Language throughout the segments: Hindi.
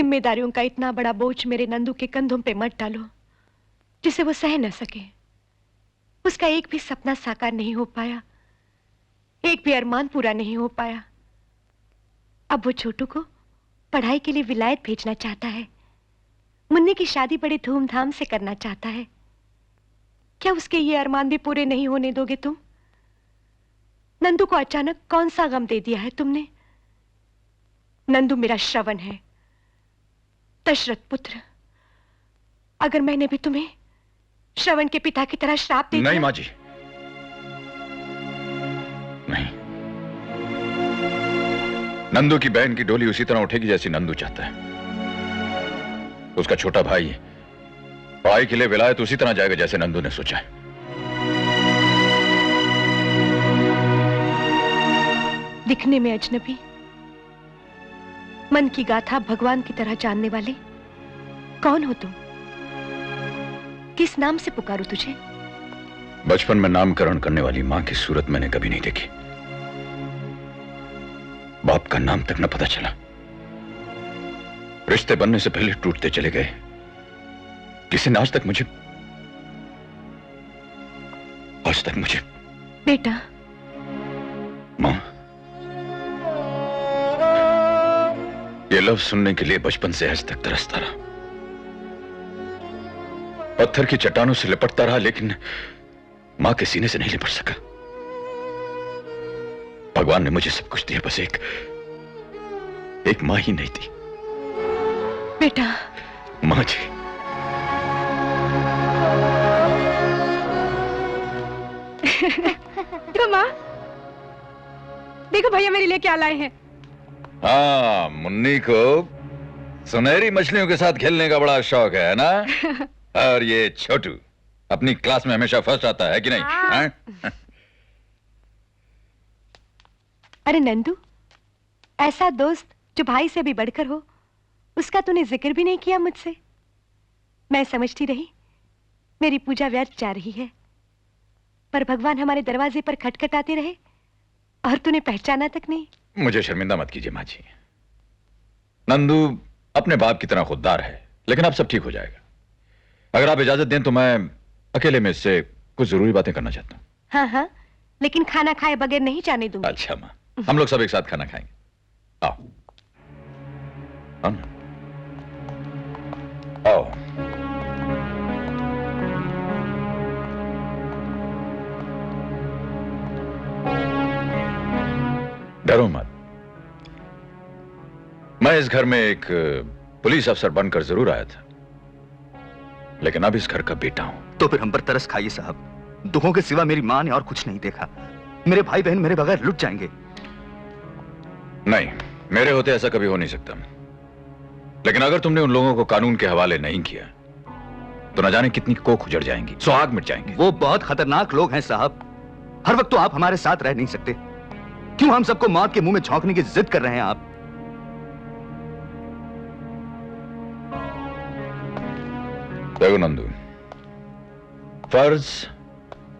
जिम्मेदारियों का इतना बड़ा बोझ मेरे नंदू के कंधों पे मत डालो जिसे वो सह न सके। उसका एक भी सपना साकार नहीं हो पाया, एक भी अरमान पूरा नहीं हो पाया। अब वो छोटू को पढ़ाई के लिए विलायत भेजना चाहता है, मुन्नी की शादी बड़े धूमधाम से करना चाहता है। क्या उसके ये अरमान भी पूरे नहीं होने दोगे तुम? नंदू को अचानक कौन सा गम दे दिया है तुमने? नंदू मेरा श्रवण है, दशरथ पुत्र। अगर मैंने भी तुम्हें श्रवण के पिता की तरह श्राप दे दिया? नहीं माँ जी, नहीं। नंदू की बहन की डोली उसी तरह उठेगी जैसी नंदू चाहता है। उसका छोटा भाई पढ़ाई के लिए विलायत उसी तरह जाएगा जैसे नंदू ने सोचा है। दिखने में अजनबी, मन की गाथा भगवान की तरह जानने वाले, कौन हो तुम? किस नाम से पुकारूं तुझे? बचपन में नामकरण करने वाली मां की सूरत मैंने कभी नहीं देखी। बाप का नाम तक न पता चला। रिश्ते बनने से पहले टूटते चले गए। किसी ने आज तक मुझे बेटा। मां, ये लफ्ज सुनने के लिए बचपन से आज तक तरसता रहा। पत्थर की चट्टानों से लिपटता रहा, लेकिन मां के सीने से नहीं लिपट सका। भगवान ने मुझे सब कुछ दिया, बस एक मां ही नहीं दी। बेटा। मां जी, देखो मां, देखो भैया मेरे लिए क्या लाए हैं। हाँ, मुन्नी को सुनहरी मछलियों के साथ खेलने का बड़ा शौक है ना? और ये छोटू अपनी क्लास में हमेशा फर्स्ट आता है कि नहीं? हाँ? अरे नंदू, ऐसा दोस्त जो भाई से भी बढ़कर हो, उसका तूने जिक्र भी नहीं किया मुझसे। मैं समझती रही मेरी पूजा व्यर्थ जा रही है, पर भगवान हमारे दरवाजे पर खटखटाते रहे और तूने पहचाना तक नहीं। मुझे शर्मिंदा मत कीजिए माँ जी। नंदू अपने बाप की तरह खुददार है, लेकिन अब सब ठीक हो जाएगा। अगर आप इजाजत दें तो मैं अकेले में इससे कुछ जरूरी बातें करना चाहता हूँ। हाँ हाँ, लेकिन खाना खाए बगैर नहीं जाने दूंगी। अच्छा माँ, हम लोग सब एक साथ खाना खाएंगे। आओ आओ। डरो मत। मैं इस घर में एक पुलिस अफसर बनकर जरूर आया था, लेकिन अब इस घर का बेटा हूं। तो फिर हम पर तरस खाइए साहब। दुखों के सिवा मेरी मां ने और कुछ नहीं देखा। मेरे भाई बहन मेरे बगैर लुट जाएंगे। नहीं, मेरे होते ऐसा कभी हो नहीं सकता। लेकिन अगर तुमने उन लोगों को कानून के हवाले नहीं किया तो न जाने कितनी कोख उजड़ जाएंगी, सुहाग मिट जाएंगे। वो बहुत खतरनाक लोग हैं साहब। हर वक्त तो आप हमारे साथ रह नहीं सकते। क्यों हम सबको मौत के मुंह में झोंकने की जिद कर रहे हैं आप? देखो नंदू, फर्ज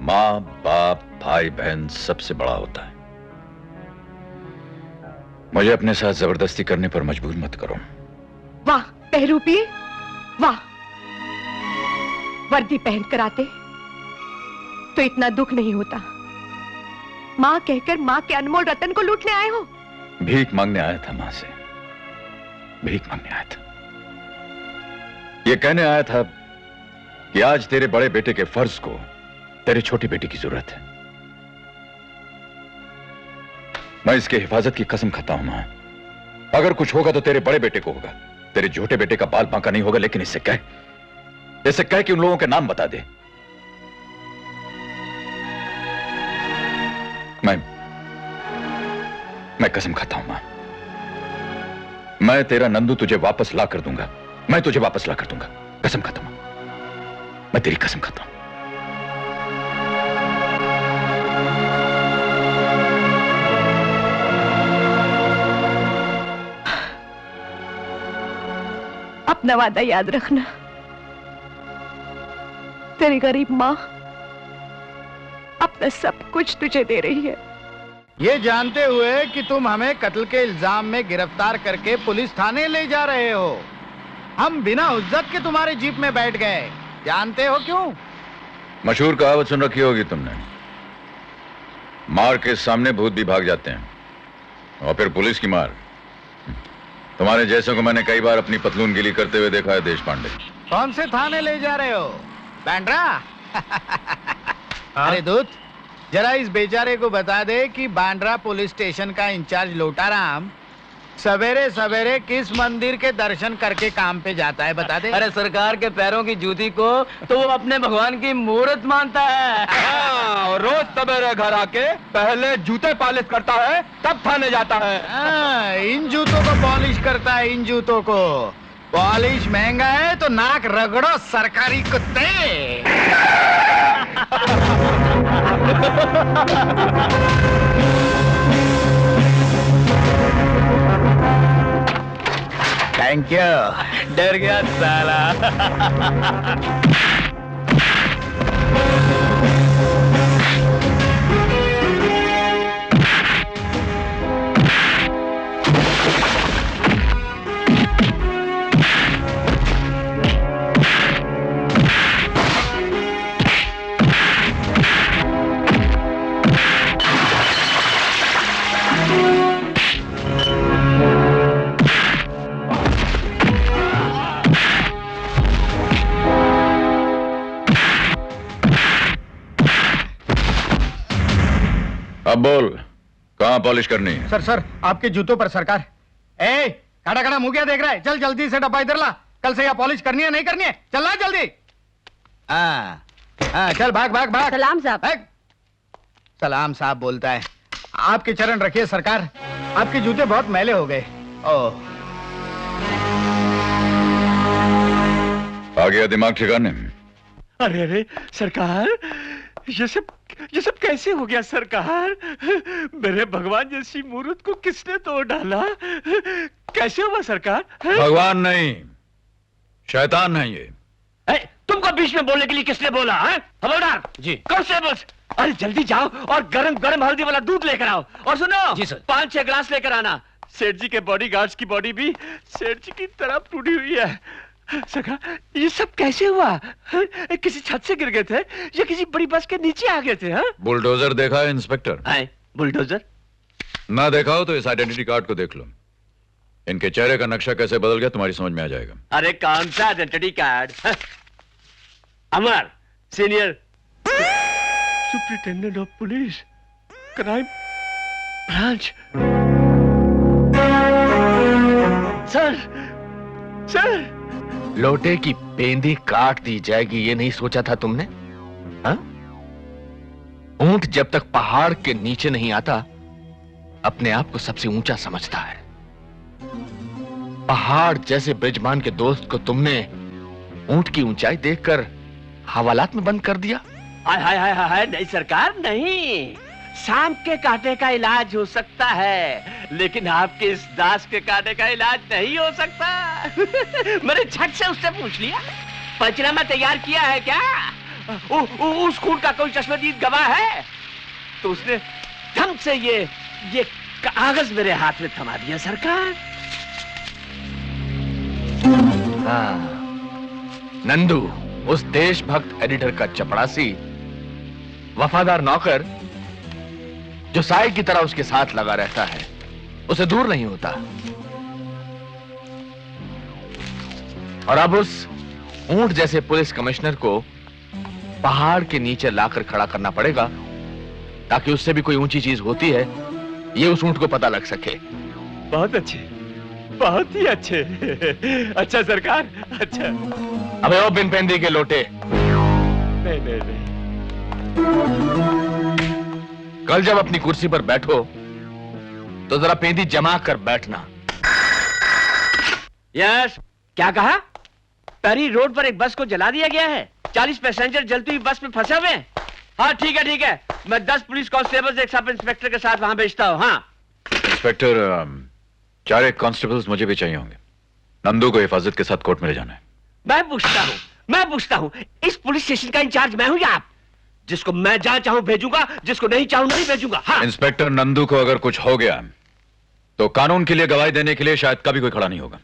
मां बाप भाई बहन सबसे बड़ा होता है। मुझे अपने साथ जबरदस्ती करने पर मजबूर मत करो। वाह बहरूपी, वाह। वर्दी पहन कर आते तो इतना दुख नहीं होता। मां कहकर मां के अनमोल रतन को लूटने आए हो। भीख मांगने आया था मां से, भीख मांगने आया था। ये कहने आया था कि आज तेरे बड़े बेटे के फर्ज को तेरे छोटी बेटी की जरूरत है। मैं इसके हिफाजत की कसम खाता हूं मां। अगर कुछ होगा तो तेरे बड़े बेटे को होगा, तेरे छोटे बेटे का बाल बांका नहीं होगा। लेकिन इससे कह कि उन लोगों के नाम बता दे। मैं कसम खाता हूं मां, मैं तेरा नंदू तुझे वापस ला कर दूंगा। मैं तुझे वापस ला कर दूंगा, कसम खाता हूं। मैं तेरी कसम खाता हूं। अपना वादा याद रखना। तेरी गरीब मां अपना सब कुछ तुझे दे रही है। ये जानते हुए कि तुम हमें कत्ल के इल्जाम में गिरफ्तार करके पुलिस थाने ले जा रहे हो, हम बिना उज्जत के तुम्हारे जीप में बैठ गए। जानते हो क्यों? मशहूर कहावत सुन रखी होगी तुमने, मार के सामने भूत भी भाग जाते हैं, और फिर पुलिस की मार। तुम्हारे जैसों को मैंने कई बार अपनी पतलून गिली करते हुए देखा है देश पांडे। कौन से थाने ले जा रहे हो? बांद्रा? अरे दूत, जरा इस बेचारे को बता दे कि बांद्रा पुलिस स्टेशन का इंचार्ज लोटाराम सवेरे सवेरे किस मंदिर के दर्शन करके काम पे जाता है, बता दे। अरे सरकार के पैरों की जूती को तो वो अपने भगवान की मूर्त मानता है। हाँ, रोज सवेरे घर आके पहले जूते पॉलिश करता है, तब थाने जाता है। इन जूतों को पॉलिश करता है, इन जूतों को। पॉलिश महंगा है तो नाक रगड़ो सरकारी कुत्ते। Thank you. डर गया साला। अब बोल, कहाँ पॉलिश करनी है? सर आपके जूतों पर सरकार। ए, खड़ा खड़ा मुंह क्या देख रहा है? चल जल्दी से डब्बा इधर ला। कल से यहाँ पॉलिश करनी है नहीं करनी है? चल ला जल्दी। चल भाग भाग भाग। सलाम साहब। सलाम साहब बोलता है। आपके चरण रखिए सरकार, आपके जूते बहुत मैले हो गए। ओह, आ गया दिमाग ठिकाने? अरे अरे सरकार, ये सब कैसे हो गया सरकार? मेरे भगवान जैसी मूर्त को किसने तोड़ डाला? कैसे हुआ सरकार? भगवान नहीं, शैतान है ये। तुमको बीच में बोलने के लिए किसने बोला? हवलदार जी, कांस्टेबल्स, अरे जल्दी जाओ और गरम गरम हल्दी वाला दूध लेकर आओ। और सुनो जी सर, 5-6 ग्लास लेकर आना। सेठ जी के बॉडीगार्ड्स की बॉडी भी सेठ जी की तरह टूटी हुई है। सरकार, ये सब कैसे हुआ? किसी छत से गिर गए थे या किसी बड़ी बस के नीचे आ गए थे? बुलडोजर देखा है इंस्पेक्टर? बुलडोजर ना देखा हो तो इस आइडेंटिटी कार्ड को देख लो। इनके चेहरे का नक्शा कैसे बदल गया तुम्हारी समझ में आ जाएगा। अरे कौन सा identity card? Amar senior superintendent of police, crime branch. Sir लोटे की पेंदी काट दी जाएगी ये नहीं सोचा था तुमने? हाँ? ऊंट जब तक पहाड़ के नीचे नहीं आता अपने आप को सबसे ऊंचा समझता है। पहाड़ जैसे ब्रिजमान के दोस्त को तुमने ऊंट की ऊंचाई देखकर हवालात में बंद कर दिया। हाय हाय हाय हाय, नहीं सरकार नहीं। सांप के कांटे का इलाज हो सकता है, लेकिन आपके इस दास के कांटे का इलाज नहीं हो सकता। मैंने झट से उससे पूछ लिया, पंचनामा तैयार किया है क्या? उस खून का कोई चश्मदीद गवाह है? तो उसने धम से ये कागज मेरे हाथ में थमा दिया सरकार। हाँ, नंदू उस देशभक्त एडिटर का चपरासी, वफादार नौकर जो साई की तरह उसके साथ लगा रहता है, उसे दूर नहीं होता। और अब उस ऊंट जैसे पुलिस कमिश्नर को पहाड़ के नीचे लाकर खड़ा करना पड़ेगा ताकि उससे भी कोई ऊंची चीज होती है ये उस ऊंट को पता लग सके। बहुत अच्छे, बहुत ही अच्छे। अच्छा सरकार, अच्छा। अबे ओ बिन पेंदी के लोटे, नहीं नहीं नहीं, कल जब अपनी कुर्सी पर बैठो तो जरा पेंदी जमा कर बैठना। यस, क्या कहा? पैरी रोड पर एक बस को जला दिया गया है। 40 पैसेंजर जलती हुई बस में फंसे हुए हैं। हाँ ठीक है, मैं 10 पुलिस कांस्टेबल्स एक सब इंस्पेक्टर के साथ वहां भेजता हूँ। हाँ इंस्पेक्टर, 4 कांस्टेबल्स मुझे भी चाहिए होंगे। नंदू को हिफाजत के साथ कोर्ट में ले जाना है। मैं पूछता हूँ, इस पुलिस स्टेशन का इंचार्ज मैं हूँ या आप? जिसको मैं जहां चाहूं भेजूंगा, जिसको नहीं चाहूं नहीं भेजूंगा। हाँ। इंस्पेक्टर नंदू को अगर कुछ हो गया तो कानून के लिए गवाही देने के लिए शायद कभी कोई खड़ा नहीं होगा।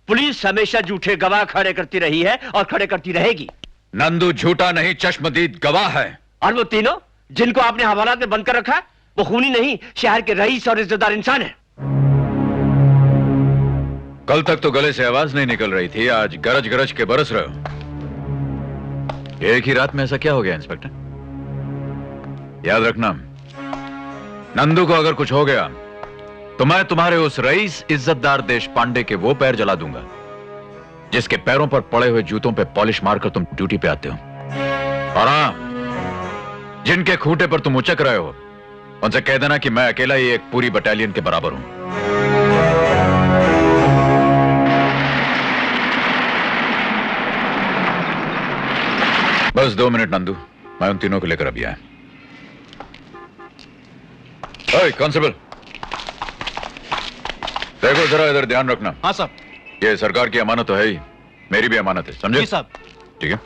पुलिस हमेशा झूठे गवाह खड़े करती रही है और खड़े करती रहेगी। नंदू झूठा नहीं, चश्मदीद गवाह है। और वो तीनों जिनको आपने हवालात में बंद कर रखा है, वो खूनी नहीं, शहर के रईस और इज्जतदार इंसान है। कल तक तो गले से आवाज नहीं निकल रही थी, आज गरज गरज के बरस रहे हो। एक ही रात में ऐसा क्या हो गया इंस्पेक्टर? याद रखना, नंदू को अगर कुछ हो गया तो मैं तुम्हारे उस रईस इज्जतदार देश पांडे के वो पैर जला दूंगा जिसके पैरों पर पड़े हुए जूतों पे पॉलिश मारकर तुम ड्यूटी पे आते हो। और हां, जिनके खूंटे पर तुम उचक रहे हो उनसे कह देना कि मैं अकेला ही एक पूरी बटालियन के बराबर हूं। बस 2 मिनट नंदू, मैं उन तीनों को लेकर अभी आया। ओए कांस्टेबल, देखो जरा इधर ध्यान रखना। हाँ साहब। ये सरकार की अमानत तो है ही, मेरी भी अमानत है, समझे? जी साहब। ठीक है।